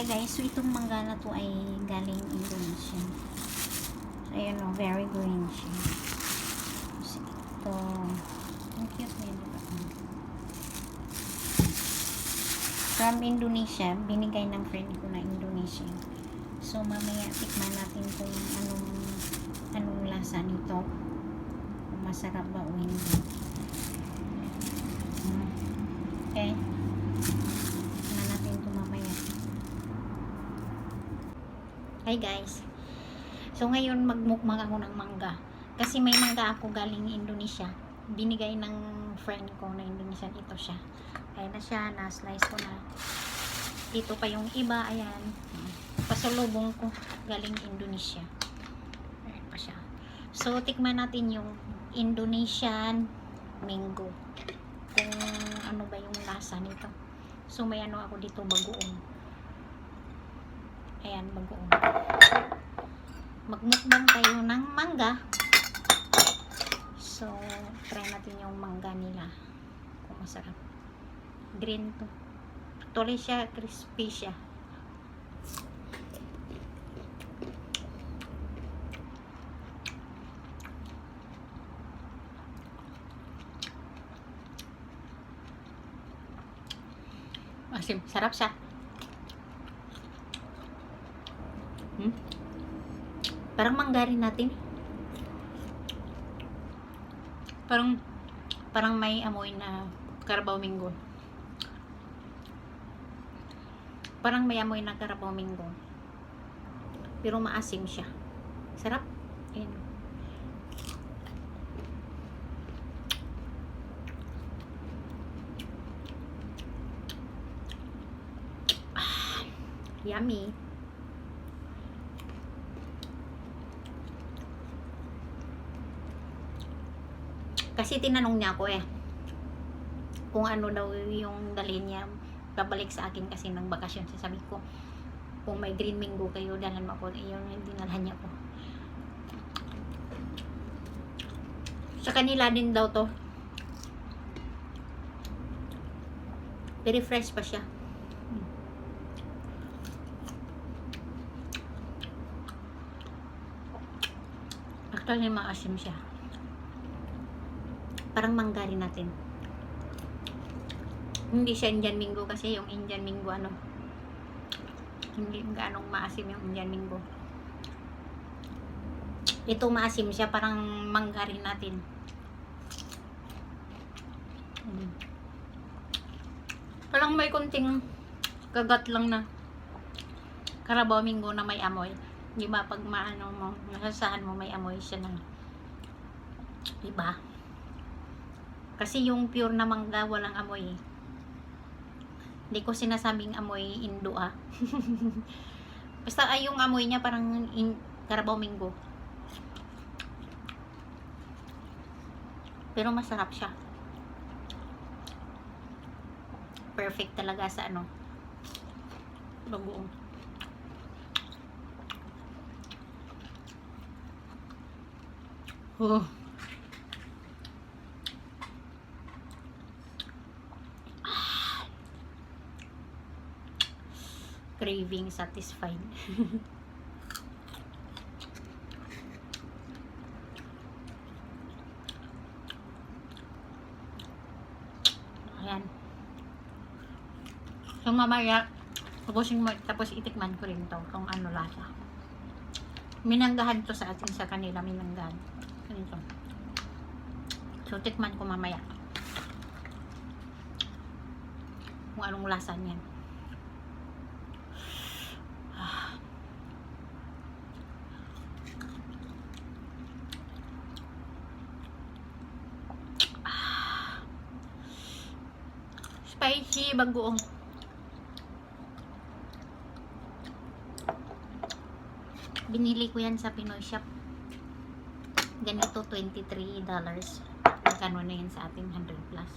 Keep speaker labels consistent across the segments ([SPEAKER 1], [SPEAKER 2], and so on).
[SPEAKER 1] guys, so itong mangga na to ay galing Indonesia. So ayan o, very green siya. So ito, ang cute niya, diba? From Indonesia, binigay ng friend ko na Indonesia. So mamaya tikman natin kung anong lasa nito. Kung masarap ba o hindi. Okay. Tikman natin ito mamaya. Hi guys. So ngayon magmukbang ako ng mangga. Kasi may mangga ako galing Indonesia. Binigay ng friend ko na Indonesian. Ito siya. Ayan na siya. Na-slice ko na. Dito pa yung iba. Ayan. Pasalubong ko galing Indonesia. Ayan pa siya. So tikman natin yung Indonesian mango. Kung ano ba yung lasa nito. So may ano ako dito, bagoong. Ayan, bagoong. Magmukbang tayo ng mangga. So try natin yung mangga nila. Kung masarap. Green to. Tuloy siya, crispy siya. Asim, sarap siya. Parang manggarin natin. Parang may amoy na Carabao Mango. Parang may amoy na Carabao Mango. Pero maasim siya. Sarap. Ayan. Yummy. Kasi tinanong niya ako kung ano daw yung dalhin niya babalik sa akin kasi ng bakasyon. Sabi ko, kung may green mango kayo, dalhan mo ako. Iyon yung dinalhan niya ko. Sa kanila din daw to. Very fresh pa siya. Actually, maasim siya. Parang manggarin natin. Hindi siya Indian mango kasi yung Indian mango hindi gaanong maasim yung Indian mango. Ito maasim siya, parang manggarin natin. Parang may konting kagat lang na Carabao Mango na may amoy. Di ba pag nasasahan mo may amoy siya ng iba. Kasi yung pure na mangga walang amoy. Hindi ko sinasabing amoy Indo Basta ay yung amoy niya parang Carabao Mango. Pero masarap siya. Perfect talaga sa bagoong. Oh. Craving satisfied. Ayan. So mamaya tapos itikman ko rin to kung ano lasa. Minanggahan to sa atin sa kanila, minanggahan. Ganito. So tikman ko mamaya kung anong lasa niyan. Spicy bagoong. Binili ko yan sa Pinoy Shop. Ganito $23. Magkano na yan sa ating 100 plus.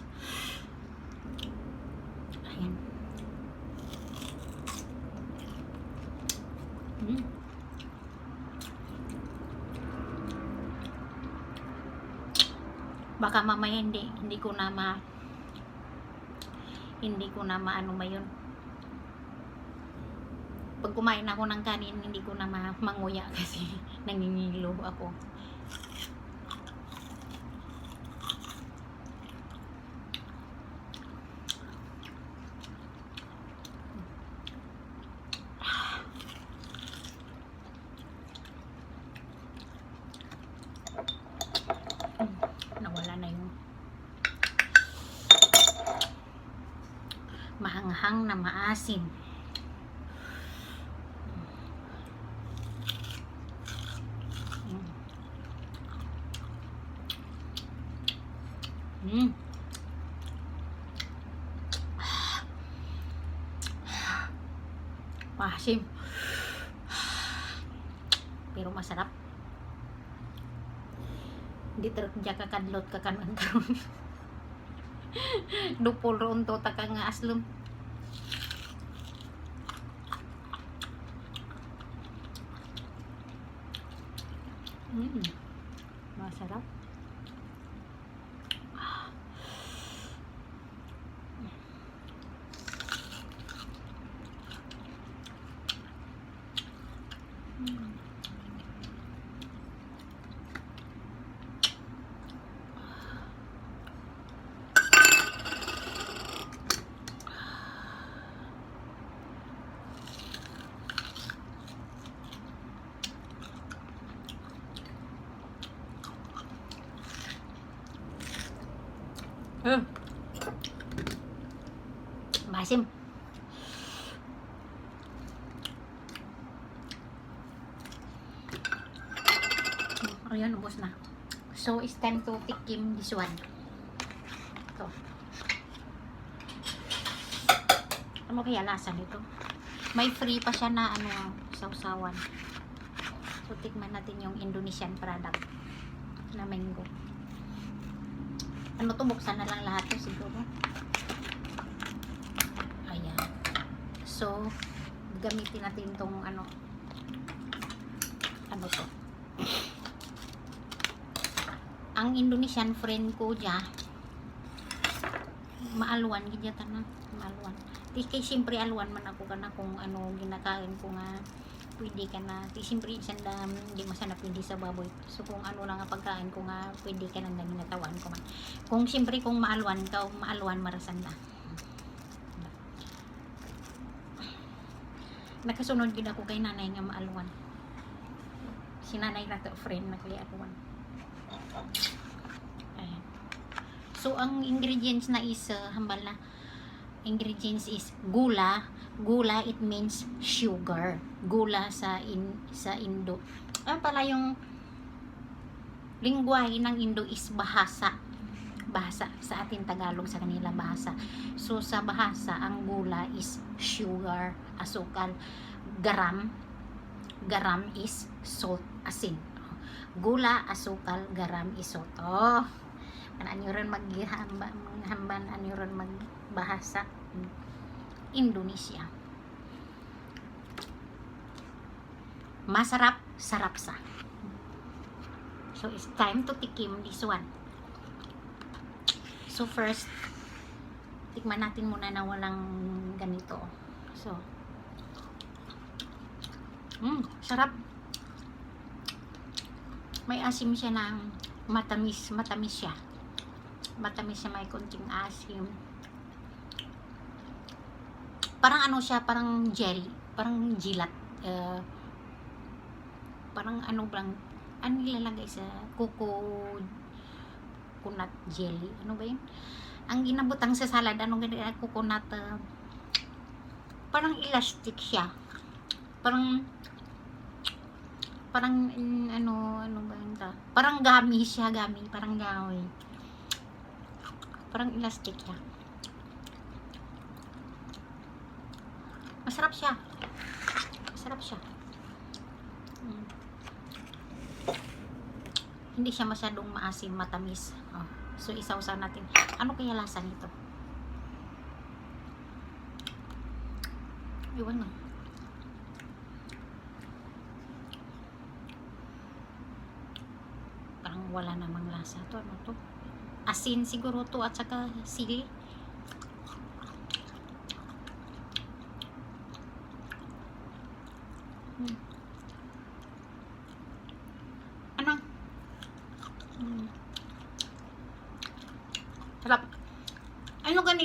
[SPEAKER 1] Ayan. Baka mamaya hindi ko na maano ba yun, Pag kumain ako ng kanin, hindi ko na manguya kasi nangingilo ako. Nawala na yung mahanghang na maasim. Maasim. Pero masarap. Di terja kakadlot kakan karon. Dupol ron to taka nga aslom. Masarap. Maasim. Ayan, ubos na. So, it's time to tikim this one. Ito. Ano kaya lasa nito? May free pa siya na ano, sausawan. So, tikman natin yung Indonesian product na mango. Ano to, buksan na lang lahat to siguro. Ayan. So, gamitin natin tong ano to. Ang Indonesian friend ko dyan, maalwan, gidyatan na, maalwan. Di kay siyempre alwan man ako kana kung ano ginakain ko nga, pwede ka na. Di siyempre sandam, hindi mo sana pwede sa baboy. So kung ano lang ang pagkain ko nga, pwede ka nang ginatawan ko man. Kung siyempre kung maalwan ka, maalwan marasan na. Nakasunod gid ako kay nanay nga maalwan. Si nanay na to friend na kay alwan. Ayan. So ang ingredients na is hambal na ingredients is gula. Gula, it means sugar. Gula sa Indo. Pala yung lingwahe ng Indo is bahasa. Bahasa sa atin Tagalog, sa kanila bahasa. So sa bahasa ang gula is sugar, asukal. Garam is salt, asin. Gula, asukal, garam, isot. Oh, ano rin maghamban, ano rin magbahasa Indonesia. Masarap, sarap sa. So, it's time to tikim this one. So, first, tikman natin muna na walang ganito. So, sarap. May asim siya ng matamis siya. Matamis siya, may konting asim. Parang ano siya, parang jelly, parang jilat. Parang ano bang, ano nilalagay sa coconut jelly. Ano ba yun? Ang ginabutang sa salad, anong ganyan, coconut, parang elastic siya. Parang ano ba yun ta? Parang gummy siya, parang gummy. Parang elastic siya. Masarap siya. Hindi siya masyadong maasim, matamis. Oh. So isawsaw natin. Ano kaya lasa nito? Iwan na. Parang wala namang lasa to. Ano to? Asin siguro to at saka sili.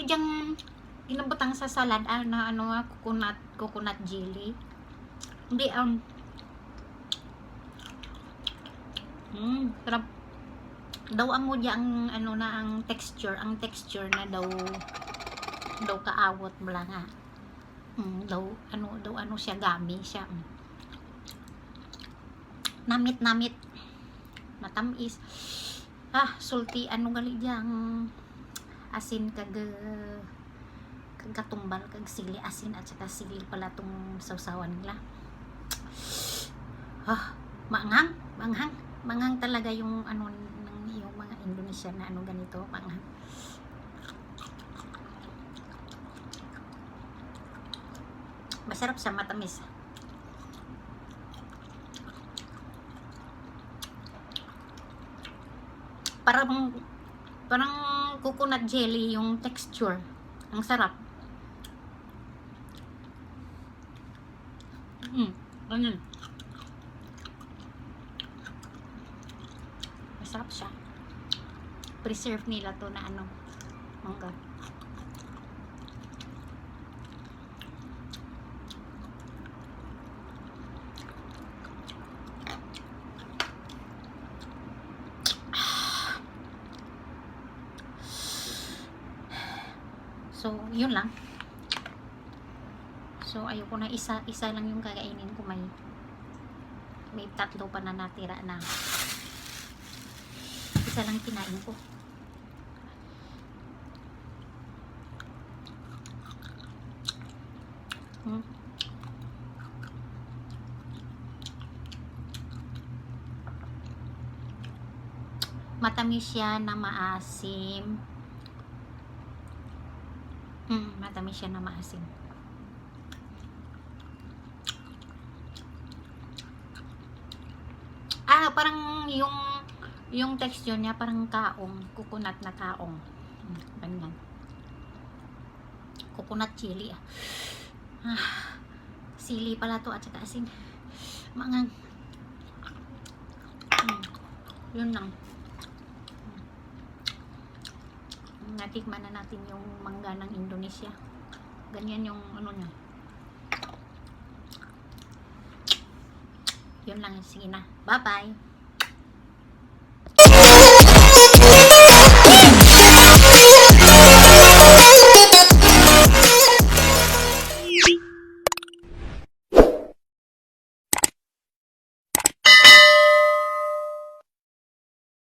[SPEAKER 1] diyang inabutang sa salad, na coconut jelly. Hindi, sarap. Daw ang mudya ang ang texture na daw kaawot mo lang nga. Daw siya, gami siya. Namit, matamis. Sulti, gali diyang asin katumbal, kag sili, asin at saka sili pala tong sausawan nila. Manghang talaga yung yung mga Indonesian na ganito, manghang. Masarap siya, matamis. Parang coconut jelly yung texture. Ang sarap. Ganyan. Masarap siya. Preserve nila to na mangga. So, yun lang. So, ayoko na isa lang yung kakainin ko. May 3 pa na natira na. Isa lang kinain ko. Matamis siya na maasim. Matamis siya na maasim. Parang yung texture niya parang kaong, coconut na kaong. Ganyan. Coconut chili. Sili pala to at saka asin. Mangang. Yun lang. Natikman na natin yung mangga ng Indonesia. Ganyan yung niya. Yun lang. Sige na. Bye-bye.